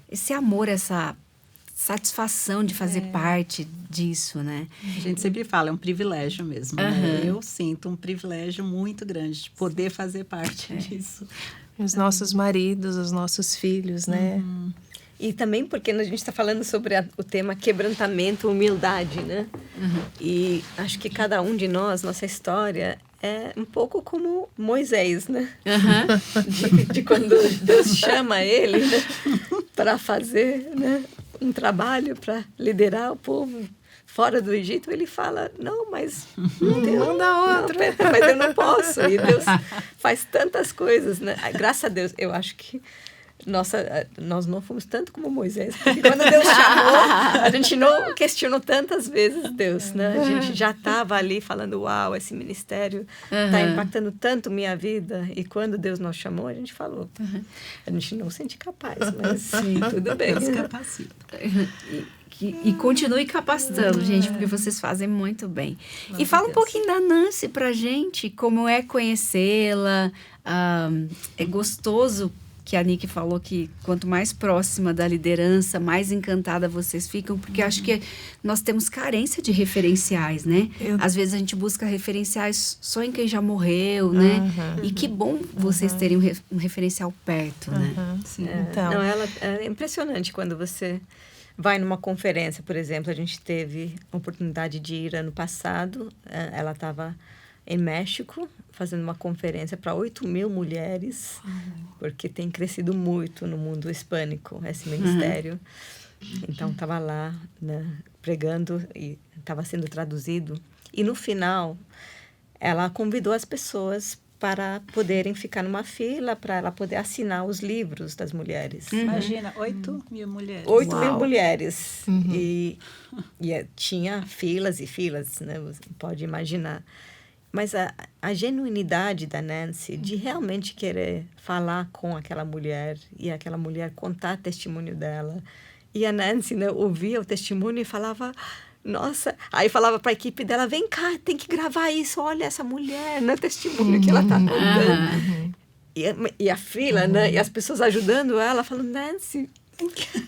Esse amor, essa satisfação de fazer parte disso, né? A gente sempre fala, é um privilégio mesmo, né? Eu sinto um privilégio muito grande de poder fazer parte disso. Os nossos maridos, os nossos filhos, né? E também porque a gente está falando sobre o tema quebrantamento, humildade, né? E acho que cada um de nós, nossa história é um pouco como Moisés, né? De quando Deus chama ele, né? Para fazer, né? Um trabalho para liderar o povo fora do Egito, ele fala, não, mas manda outro. Não, mas eu não posso. E Deus faz tantas coisas, né? Graças a Deus, eu acho que nós não fomos tanto como Moisés, porque quando Deus chamou, a gente não questionou tantas vezes Deus, né? A gente já estava ali falando, uau, esse ministério está impactando tanto minha vida, e quando Deus nos chamou, a gente falou. A gente não se sente capaz, mas tudo bem. Deus capacita. E continue capacitando, gente, porque vocês fazem muito bem. E fala um pouquinho da Nancy pra gente, como é conhecê-la. É gostoso que a Nicky falou que quanto mais próxima da liderança, mais encantada vocês ficam, porque acho que nós temos carência de referenciais, né? Às vezes a gente busca referenciais só em quem já morreu, né? E que bom vocês terem um referencial perto, né? Sim. Então, não, é impressionante quando você vai numa conferência, por exemplo. A gente teve a oportunidade de ir ano passado, ela estava em México, fazendo uma conferência para 8.000 mulheres, porque tem crescido muito no mundo hispânico esse ministério. Então, estava lá, né, pregando e estava sendo traduzido. E, no final, ela convidou as pessoas para poderem ficar numa fila, para ela poder assinar os livros das mulheres. Imagina, 8.000 mulheres. 8.000 mulheres. E tinha filas e filas, né? Você pode imaginar. Mas a genuinidade da Nancy de realmente querer falar com aquela mulher e aquela mulher contar o testemunho dela. E a Nancy, né, ouvia o testemunho e falava, nossa, aí falava para a equipe dela, vem cá, tem que gravar isso, olha essa mulher, né, o testemunho que ela está contando. E a fila, né, e as pessoas ajudando ela, falando, Nancy,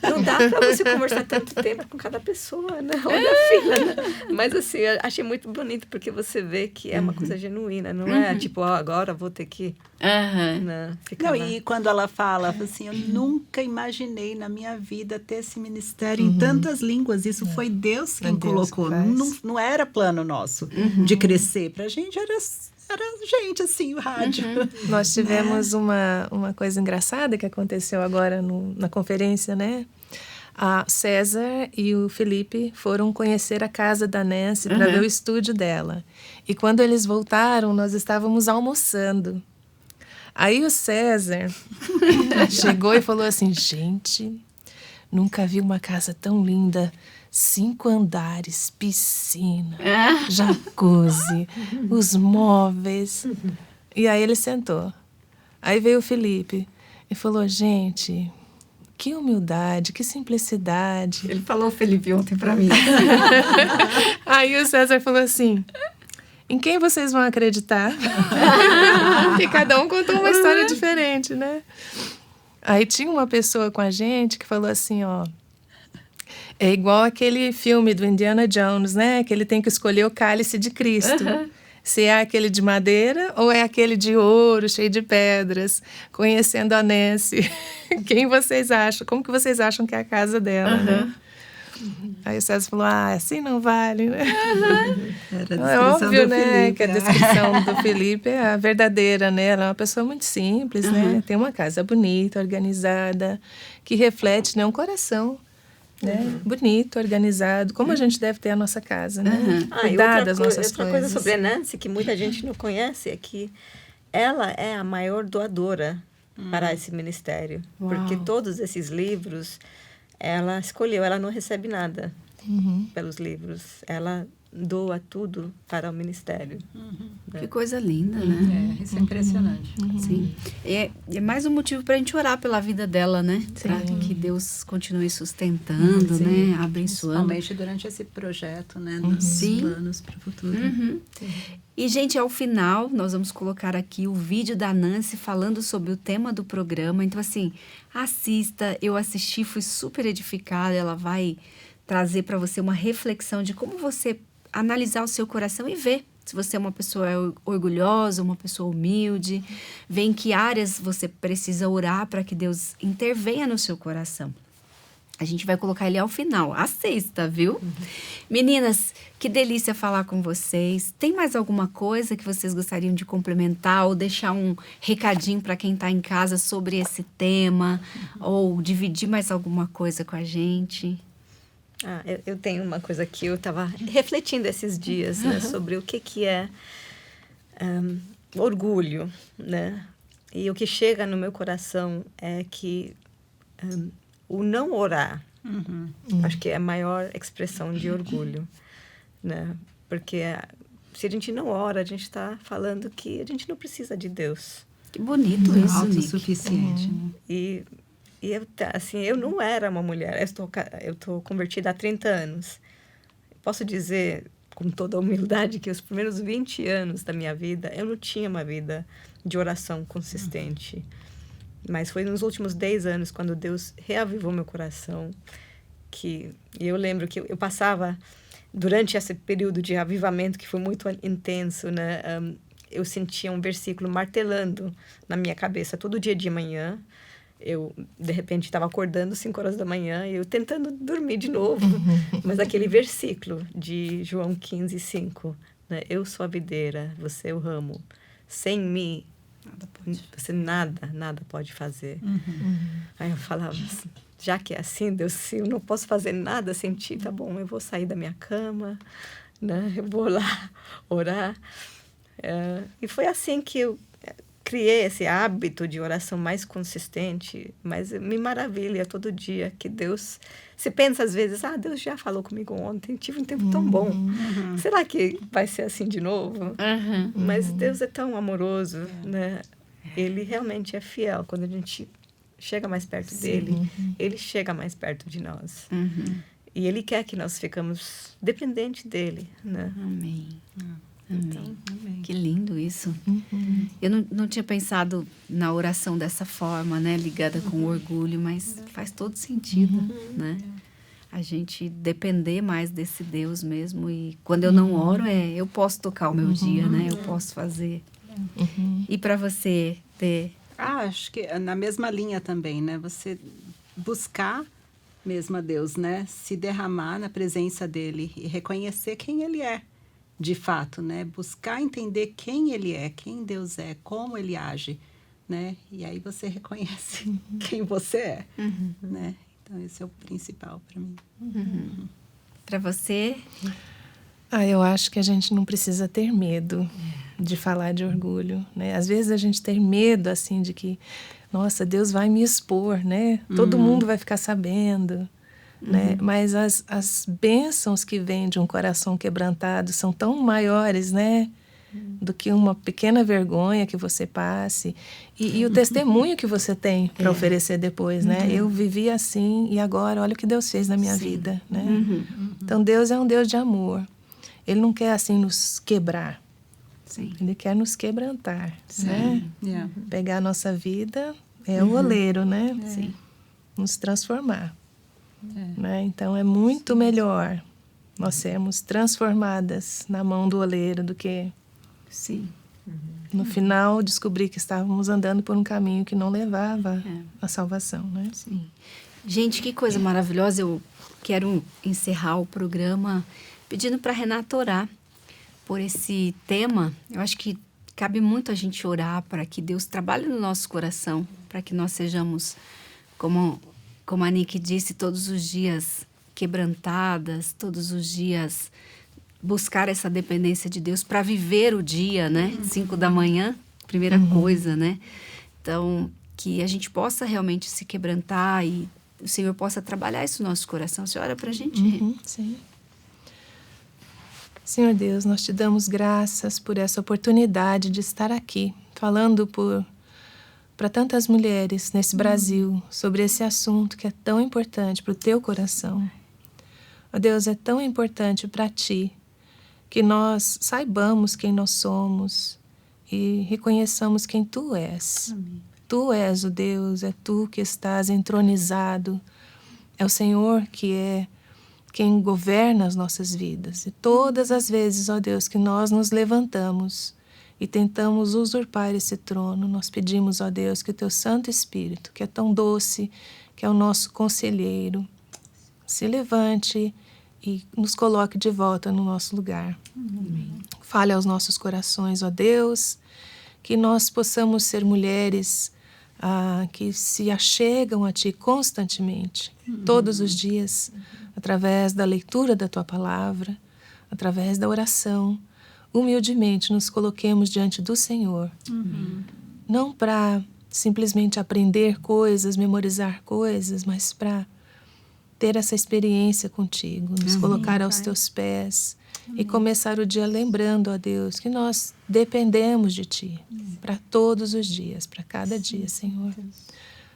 não dá para você conversar tanto tempo com cada pessoa, né? Olha a fila, né? Mas assim, eu achei muito bonito, porque você vê que é uma coisa genuína, não é tipo, agora vou ter que ficar lá. E quando ela fala assim, eu nunca imaginei na minha vida ter esse ministério em tantas línguas, isso foi Deus quem colocou, não era plano nosso de crescer, pra gente era gente, assim, o rádio. Nós tivemos uma coisa engraçada que aconteceu agora na conferência, né? A César e o Felipe foram conhecer a casa da Nancy para ver o estúdio dela. E quando eles voltaram, nós estávamos almoçando. Aí o César chegou e falou assim, gente, nunca vi uma casa tão linda, 5 andares, piscina, jacuzzi, os móveis. E aí ele sentou. Aí veio o Felipe e falou, gente, que humildade, que simplicidade. Ele falou, Felipe, ontem pra mim. Aí o César falou assim, em quem vocês vão acreditar? Porque cada um contou uma história diferente, né? Aí tinha uma pessoa com a gente que falou assim, ó, é igual aquele filme do Indiana Jones, né? Que ele tem que escolher o cálice de Cristo. Se é aquele de madeira ou é aquele de ouro, cheio de pedras. Conhecendo a Nancy, quem vocês acham? Como que vocês acham que é a casa dela, né? Aí o César falou, assim não vale, né? É óbvio, né? Felipe, que a descrição do Felipe é a verdadeira, né? Ela é uma pessoa muito simples, né? Tem uma casa bonita, organizada, que reflete, né, um coração, né? Bonito, organizado, como a gente deve ter a nossa casa, né? Cuidar das nossas outra coisas. coisa sobre a Nancy, que muita gente não conhece, é que ela é a maior doadora para esse ministério. Uau. Porque todos esses livros, ela escolheu, ela não recebe nada pelos livros. Ela doa tudo para o ministério. Que coisa linda, né? Isso é impressionante. Sim. É mais um motivo para a gente orar pela vida dela, né? Para que Deus continue sustentando, né? Abençoando. Principalmente durante esse projeto, né? Dos planos para o futuro. E, gente, ao final, nós vamos colocar aqui o vídeo da Nancy falando sobre o tema do programa. Então, assim, assista. Eu assisti, fui super edificada. Ela vai trazer para você uma reflexão de como você analisar o seu coração e ver se você é uma pessoa orgulhosa, uma pessoa humilde, ver em que áreas você precisa orar para que Deus intervenha no seu coração. A gente vai colocar ele ao final. Assista, viu? Meninas, que delícia falar com vocês. Tem mais alguma coisa que vocês gostariam de complementar ou deixar um recadinho para quem está em casa sobre esse tema? Ou dividir mais alguma coisa com a gente? Eu tenho uma coisa que eu estava refletindo esses dias, né, sobre o que é orgulho, né? E o que chega no meu coração é que o não orar, acho que é a maior expressão de orgulho, né? Porque se a gente não ora, a gente está falando que a gente não precisa de Deus. Que bonito isso, Nick. Autossuficiente. E eu não era uma mulher. Eu estou convertida há 30 anos. Posso dizer, com toda a humildade, que os primeiros 20 anos da minha vida, eu não tinha uma vida de oração consistente. Mas foi nos últimos 10 anos, quando Deus reavivou meu coração, que eu lembro que eu passava, durante esse período de avivamento, que foi muito intenso, né? Eu sentia um versículo martelando na minha cabeça todo dia de manhã. Eu, de repente, estava acordando 5 horas da manhã e eu tentando dormir de novo. Mas aquele versículo de João 15:5, né? Eu sou a videira, você é o ramo. Sem mim, você nada pode fazer. Aí eu falava assim, já que é assim, Deus, se eu não posso fazer nada sem ti, tá bom, eu vou sair da minha cama, né? Eu vou lá orar. E foi assim que eu criei esse hábito de oração mais consistente, mas me maravilha todo dia que Deus... Você pensa às vezes, Deus já falou comigo ontem, tive um tempo tão bom. Será que vai ser assim de novo? Mas Deus é tão amoroso, né? Ele realmente é fiel. Quando a gente chega mais perto dele, ele chega mais perto de nós. E ele quer que nós ficamos dependentes dele, né? Amém. Então, que lindo isso. Eu não tinha pensado na oração dessa forma, né? Ligada com o orgulho, mas faz todo sentido, né? A gente depender mais desse Deus mesmo. E quando eu não oro, eu posso tocar o meu dia, né? Eu posso fazer. E para você, Dê? Acho que na mesma linha também, né? Você buscar mesmo a Deus, né? Se derramar na presença dele e reconhecer quem ele é. De fato, né? Buscar entender quem ele é, quem Deus é, como ele age, né? E aí você reconhece quem você é, né? Então, esse é o principal para mim. Para você? Eu acho que a gente não precisa ter medo de falar de orgulho, né? Às vezes a gente tem medo, assim, de que, nossa, Deus vai me expor, né? Todo mundo vai ficar sabendo, né? Mas as bênçãos que vêm de um coração quebrantado são tão maiores, né? Do que uma pequena vergonha que você passe. E o testemunho que você tem para oferecer depois, né? Eu vivi assim e agora olha o que Deus fez na minha vida, né? Então Deus é um Deus de amor. Ele não quer assim nos quebrar. Sim. Ele quer nos quebrantar, né? Yeah. Pegar a nossa vida, o oleiro, né? Sim. Nos transformar. Né? Então é muito melhor nós sermos transformadas na mão do oleiro do que Sim. no final descobrir que estávamos andando por um caminho que não levava à salvação, né? Sim. Gente, que coisa maravilhosa. Eu quero encerrar o programa pedindo para Renata orar por esse tema. Eu acho que cabe muito a gente orar para que Deus trabalhe no nosso coração, para que nós sejamos, como a Nick disse, todos os dias quebrantadas, todos os dias buscar essa dependência de Deus para viver o dia, né? 5 da manhã, primeira coisa, né? Então, que a gente possa realmente se quebrantar e o Senhor possa trabalhar isso no nosso coração. Você ora para a gente? Sim. Senhor Deus, nós te damos graças por essa oportunidade de estar aqui, falando para tantas mulheres nesse Brasil sobre esse assunto que é tão importante para o teu coração. Ó Deus, é tão importante para ti que nós saibamos quem nós somos e reconheçamos quem tu és. Amém. Tu és o Deus, é tu que estás entronizado, é o Senhor que é quem governa as nossas vidas. E todas as vezes, ó Deus, que nós nos levantamos e tentamos usurpar esse trono, nós pedimos, ó Deus, que o teu Santo Espírito, que é tão doce, que é o nosso conselheiro, se levante e nos coloque de volta no nosso lugar. Amém. Fale aos nossos corações, ó Deus, que nós possamos ser mulheres que se achegam a Ti constantemente, todos os dias, através da leitura da Tua Palavra, através da oração. Humildemente nos coloquemos diante do Senhor, não para simplesmente aprender coisas, memorizar coisas, mas para ter essa experiência contigo, nos colocar aos Teus pés e começar o dia lembrando, ó Deus, que nós dependemos de Ti para todos os dias, para cada dia, Senhor.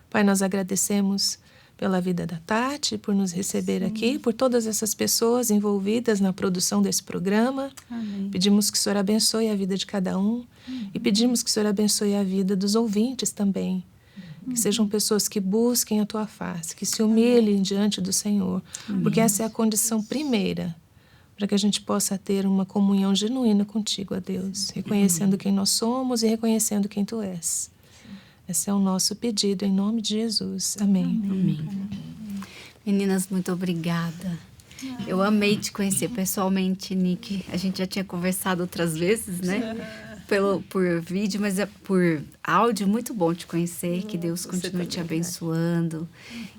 Pai, nós agradecemos pela vida da Tati, por nos receber aqui, por todas essas pessoas envolvidas na produção desse programa. Amém. Pedimos que o Senhor abençoe a vida de cada um e pedimos que o Senhor abençoe a vida dos ouvintes também. Que sejam pessoas que busquem a Tua face, que se humilhem diante do Senhor, porque essa é a condição primeira para que a gente possa ter uma comunhão genuína contigo, ó Deus, reconhecendo quem nós somos e reconhecendo quem Tu és. Esse é o nosso pedido, em nome de Jesus. Amém. Amém. Meninas, muito obrigada. Eu amei te conhecer pessoalmente, Nick. A gente já tinha conversado outras vezes, né? Por vídeo, mas por áudio. Muito bom te conhecer. Que Deus continue te abençoando.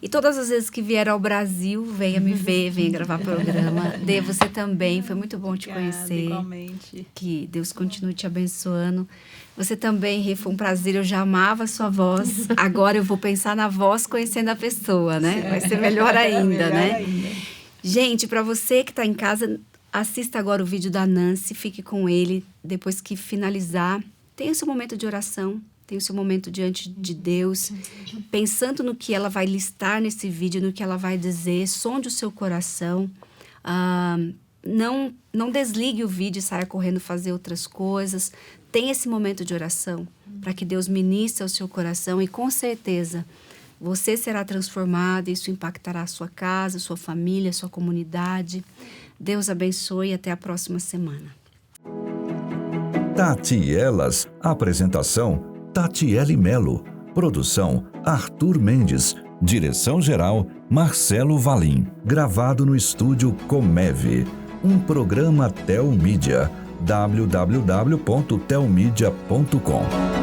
E todas as vezes que vier ao Brasil, venha me ver, venha gravar programa. Dê, você também. Foi muito bom te conhecer. Igualmente. Que Deus continue te abençoando. Você também, Rê, foi um prazer. Eu já amava a sua voz. Agora eu vou pensar na voz conhecendo a pessoa, né? Vai ser melhor ainda, né? Gente, para você que está em casa, assista agora o vídeo da Nancy, fique com ele. Depois que finalizar, tenha o seu momento de oração, tenha o seu momento diante de Deus, pensando no que ela vai listar nesse vídeo, no que ela vai dizer, sonde o seu coração. Não desligue o vídeo e saia correndo fazer outras coisas. Tenha esse momento de oração para que Deus ministre ao seu coração e, com certeza, você será transformado. Isso impactará a sua casa, a sua família, a sua comunidade. Deus abençoe e até a próxima semana. Tati e Elas. Apresentação: Tatiele Melo. Produção: Arthur Mendes. Direção-geral: Marcelo Valim. Gravado no estúdio Comeve. Um programa Telmídia. www.telmedia.com